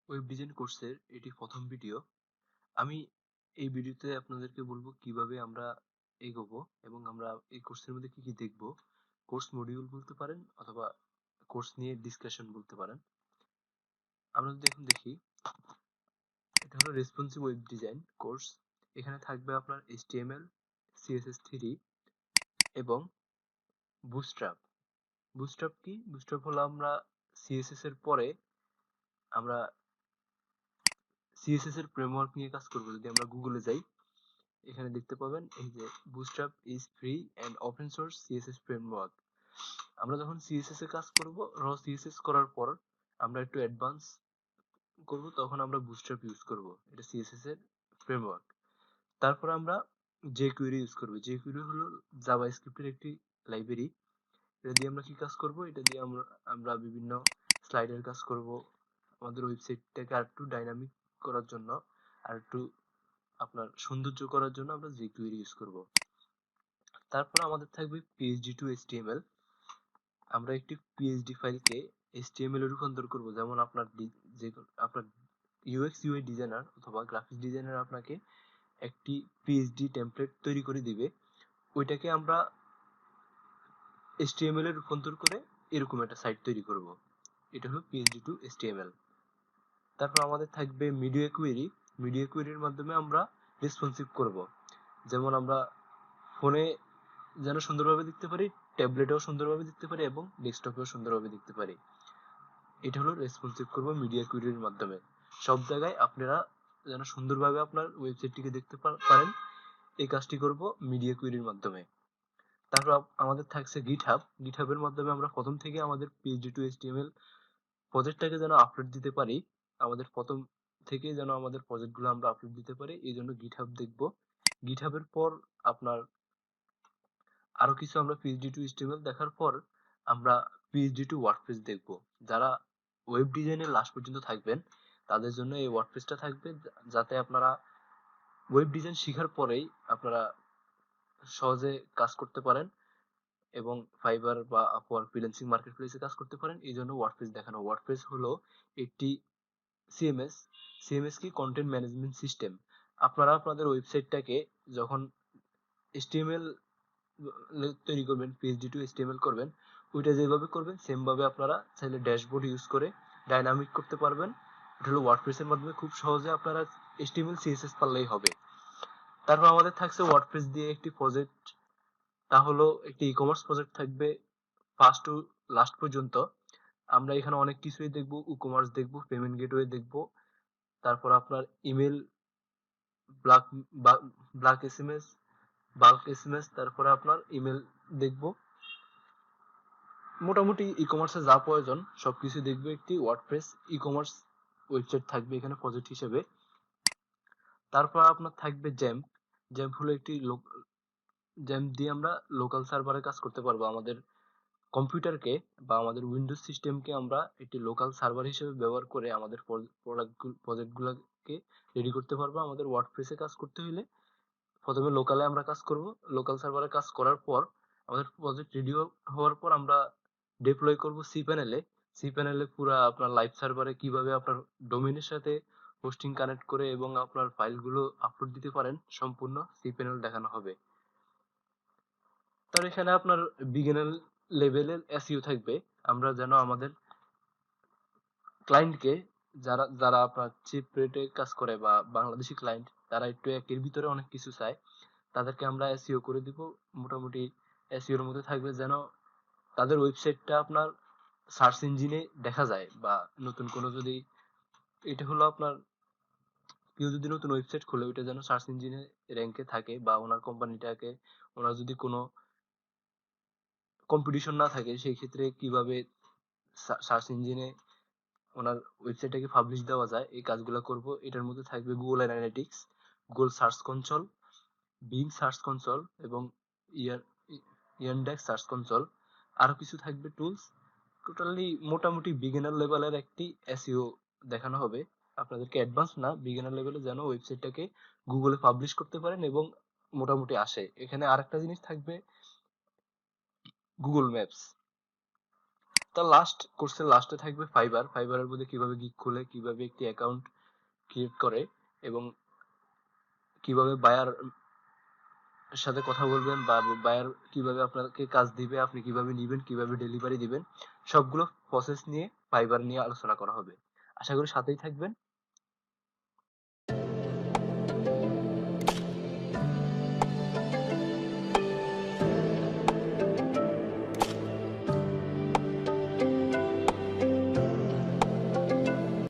Web design কোর্সের এটি প্রথম ভিডিও। আমি এই ভিডিওতে আপনাদেরকে বলবো কিভাবে আমরা এগোবো এবং আমরা এই কোর্সের মধ্যে কি কি দেখবো। কোর্স মডিউল বলতে পারেন অথবা কোর্স নিয়ে ডিসকাশন বলতে পারেন। আমরা যদি এখন দেখি, এটা হলো রেসপন্সিভ ওয়েব ডিজাইন কোর্স। এখানে থাকবে আপনার HTML, CSS3 এবং বুটস্ট্র্যাপ। বুটস্ট্র্যাপ কি? বুটস্ট্র্যাপ হলো আমরা CSS এর পরে আমরা CSS এর ফ্রেমওয়ার্ক নিয়ে কাজ করবো। যদি আমরা গুগলে যাই, এখানে দেখতে পাবেন এই যে Bootstrap is free and open source CSS framework. আমরা যখন সিএসএস এ কাজ করব, সিএসএস করার পর আমরা একটু অ্যাডভান্স করব, তখন আমরা বুটস্ট্র্যাপ ইউজ করব। এটা সিএসএস এর ফ্রেমওয়ার্ক। তারপর আমরা jQuery ইউজ করব। jQuery হলো জাভাস্ক্রিপ্টের একটি লাইব্রেরি। এটা দিয়ে আমরা কি কাজ করব? এটা দিয়ে আমরা আমরা বিভিন্ন স্লাইডের কাজ করব। আমাদের ওয়েবসাইটটাকে আরেকটু ডাইনামিক করার জন্য, আর একটু আপনার সৌন্দর্য করার জন্য আমরা jQuery ইউজ করব। তারপর আমাদের থাকবে PHP টু HTML। আমরা একটি PHP ফাইলকে HTML এ রূপান্তর করব। যেমন যে আপনার UX UI ডিজাইনার অথবা গ্রাফিক্স ডিজাইনার আপনাকে একটি PHP টেমপ্লেট তৈরি করে দিবে, ওইটাকে আমরা HTML এ রূপান্তর করে এরকম একটা সাইট তৈরি করব। এটা হলো PHP টু HTML। তারপর আমাদের থাকবে মিডিয়া কোয়েরি। মিডিয়া কোয়েরির মাধ্যমে আমরা রেসপন্সিভ করব। যেমন আমরা ফোনে যেন সুন্দরভাবে দেখতে পারি, ট্যাবলেটেও সুন্দরভাবে দেখতে পারি এবং ডেস্কটপেও সুন্দরভাবে দেখতে পারি। এটা হলো রেসপন্সিভ করব মিডিয়া কুইরির মাধ্যমে। সব জায়গায় আপনারা যেন সুন্দরভাবে আপনার ওয়েবসাইটটিকে দেখতে পারেন, এই কাজটি করব মিডিয়া কুইরির মাধ্যমে। তারপর আমাদের থাকছে গিটহাব। গিটহাবের মাধ্যমে আমরা প্রথম থেকে আমাদের PHP টু HTML প্রজেক্টটাকে যেন আপলোড দিতে পারি, আমাদের প্রথম থেকে যেন আমাদের প্রজেক্টগুলো আমরা আপলোড দিতে পারি, এই জন্য গিটহাব দেখব। গিটহাবের পর আপনার আরো কিছু আমরা PHP টু HTML দেখার পর আমরা PHP টু ওয়ার্ডপ্রেস দেখব। যারা ওয়েব ডিজাইনের লাস্ট পর্যন্ত থাকবেন, তাদের জন্য এই ওয়ার্ডপ্রেসটা থাকবে, যাতে আপনারা ওয়েব ডিজাইন শেখার পরেই আপনারা সহজে কাজ করতে পারেন এবং ফাইবার বা আপওয়ার্ক ফ্রিল্যান্সিং মার্কেটপ্লেসে কাজ করতে পারেন। এই জন্য ওয়ার্ডপ্রেস দেখানো। ওয়ার্ডপ্রেস হলো একটি সিএমএস। সিএমএস কি? Content management system. আপনারা আপনাদের ওয়েবসাইটটাকে যখন HTML তৈরি করবেন, PHP টু HTML করবেন, ওইটা যেভাবে করবেন সেম ভাবে আপনারা চাইলে ড্যাশবোর্ড ইউজ করে ডাইনামিক করতে পারবেন। এটা হলো ওয়ার্ডপ্রেস এর মাধ্যমে খুব সহজে আপনারা HTML CSS পারলেই হবে। তারপর আমাদের থাকছে ওয়ার্ডপ্রেস দিয়ে একটি প্রজেক্ট। তা হলো একটি ই-কমার্স প্রজেক্ট থাকবে ফার্স্ট টু লাস্ট পর্যন্ত। আমরা এখানে অনেক কিছুই দেখব, ই-কমার্স দেখব, পেমেন্ট গেটওয়ে দেখব, তারপর আপনার email, block block SMS, bulk SMS, তারপরে আপনার ইমেল দেখব। মোটামুটি ই-কমার্সে যা প্রয়োজন সবকিছু দেখবে। একটি ওয়ার্ডপ্রেস ই-কমার্স ওয়েবসাইট থাকবে এখানে প্রজেক্ট হিসেবে। তারপর আপনার থাকবে জ্যাম্প। জ্যাম্প হলো একটি জ্যাম্প দিয়ে আমরা লোকাল সার্ভারে কাজ করতে পারবো। আমাদের কম্পিউটারকে বা আমাদের উইন্ডোজ সিস্টেমকে আমরা একটি লোকাল সার্ভার হিসেবে ব্যবহার করে আমাদের প্রজেক্টগুলোকে রেডি করতে পারবো। আমাদের ওয়ার্ডপ্রেসে কাজ করতে হলে প্রথমে লোকালে আমরা কাজ করব। লোকাল সার্ভারে কাজ করার পর আমাদের প্রজেক্ট রেডি হওয়ার পর আমরা ডিপ্লয় করব সি প্যানেলে। সি প্যানেলে পুরো আপনার লাইভ সার্ভারে কিভাবে আপনার ডোমেইনের সাথে হোস্টিং কানেক্ট করে এবং আপনার ফাইলগুলো আপলোড দিতে পারেন, সম্পূর্ণ সি প্যানেল দেখানো হবে। তার এখানে আপনার বিগিনার লেভেলের এসইও থাকবে। আমরা যেন আমাদের ক্লায়েন্টকে, যারা যারা আপনার চিপ রেটে কাজ করে বা বাংলাদেশি ক্লায়েন্ট, তারা একটু একের ভিতরে অনেক কিছু চায়, তাদেরকে আমরা এসইও করে দিব। মোটামুটি এসইওর মধ্যে থাকবে যেন তাদের ওয়েবসাইটটা আপনার সার্চ ইঞ্জিনে দেখা যায়, বা নতুন কোনো যদি, এটা হলো আপনার কেউ যদি নতুন ওয়েবসাইট খোলে, ওইটা যেন সার্চ ইঞ্জিনে র্যাঙ্কে থাকে, বা ওনার কোম্পানিটাকে, ওনার যদি কোনো কম্পিটিশন না থাকে, সেই ক্ষেত্রে কিভাবে সার্চ ইঞ্জিনে ওনার ওয়েবসাইটটাকে পাবলিশ দেওয়া যায়, এই কাজগুলো করব। এটার মধ্যে থাকবে Google analytics, Google search console, being search console এবং ইয়ানডেক্স সার্চ কনসোল। আরো কিছু থাকবে টুলস। টোটালি মোটামুটি বিগিনার লেভেলের একটি এসইও দেখানো হবে আপনাদেরকে। অ্যাডভান্স না, বিগিনার লেভেলে যেন ওয়েবসাইটটাকে গুগলে পাবলিশ করতে পারেন এবং মোটামুটি আসে। এখানে আরেকটা জিনিস থাকবে, গুগল ম্যাপস। তার লাস্ট কোর্সের লাস্টে থাকবে ফাইবার। ফাইবারের মধ্যে কিভাবে গিগ খুলে, কিভাবে একটি অ্যাকাউন্ট ক্রিয়েট করে, এবং কিভাবে বায়ার সাথে কথা বলবেন, বা বায়ার কিভাবে আপনাকে কাজ দিবে, আপনি কিভাবে নিবেন, কিভাবে ডেলিভারি দিবেন, সবগুলো প্রসেস নিয়ে ফাইবার নিয়ে আলোচনা করা হবে। আশা করি সাথেই থাকবেন।